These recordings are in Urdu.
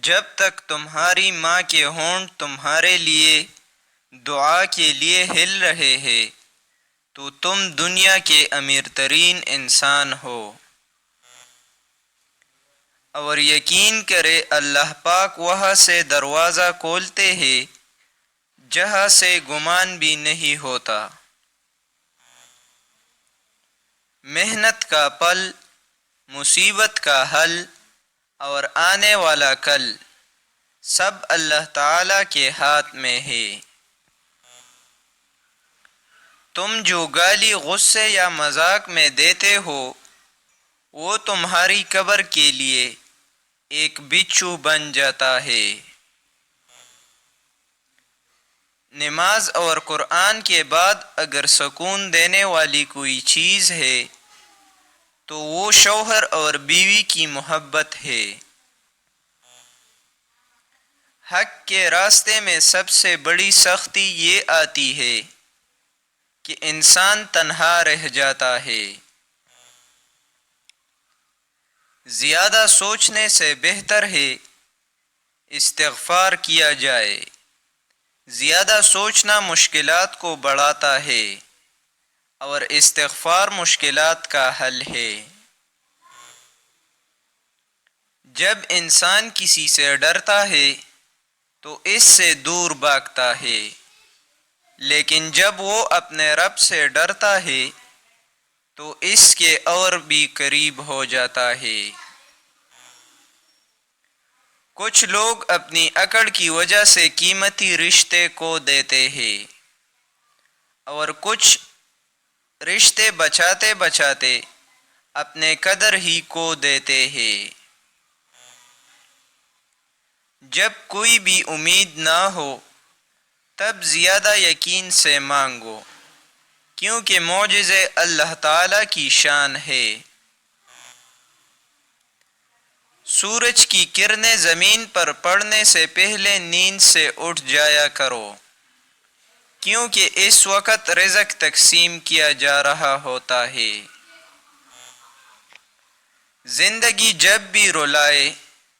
جب تک تمہاری ماں کے ہونٹ تمہارے لیے دعا کے لیے ہل رہے ہیں تو تم دنیا کے امیر ترین انسان ہو، اور یقین کرے اللہ پاک وہاں سے دروازہ کھولتے ہیں جہاں سے گمان بھی نہیں ہوتا۔ محنت کا پل، مصیبت کا حل اور آنے والا کل سب اللہ تعالیٰ کے ہاتھ میں ہے۔ تم جو گالی غصے یا مذاق میں دیتے ہو وہ تمہاری قبر کے لیے ایک بچھو بن جاتا ہے۔ نماز اور قرآن کے بعد اگر سکون دینے والی کوئی چیز ہے تو وہ شوہر اور بیوی کی محبت ہے۔ حق کے راستے میں سب سے بڑی سختی یہ آتی ہے کہ انسان تنہا رہ جاتا ہے۔ زیادہ سوچنے سے بہتر ہے استغفار کیا جائے۔ زیادہ سوچنا مشکلات کو بڑھاتا ہے اور استغفار مشکلات کا حل ہے۔ جب انسان کسی سے ڈرتا ہے تو اس سے دور بھاگتا ہے، لیکن جب وہ اپنے رب سے ڈرتا ہے تو اس کے اور بھی قریب ہو جاتا ہے۔ کچھ لوگ اپنی اکڑ کی وجہ سے قیمتی رشتے کو دیتے ہیں اور کچھ رشتے بچاتے بچاتے اپنے قدر ہی کو دیتے ہیں۔ جب کوئی بھی امید نہ ہو تب زیادہ یقین سے مانگو، کیونکہ معجزے اللہ تعالیٰ کی شان ہے۔ سورج کی کرنیں زمین پر پڑنے سے پہلے نیند سے اٹھ جایا کرو، کیونکہ اس وقت رزق تقسیم کیا جا رہا ہوتا ہے۔ زندگی جب بھی رلائے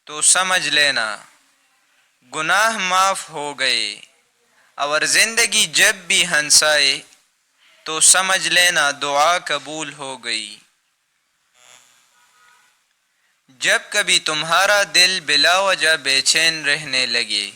تو سمجھ لینا گناہ معاف ہو گئے، اور زندگی جب بھی ہنسائے تو سمجھ لینا دعا قبول ہو گئی۔ جب کبھی تمہارا دل بلا وجہ بے چین رہنے لگے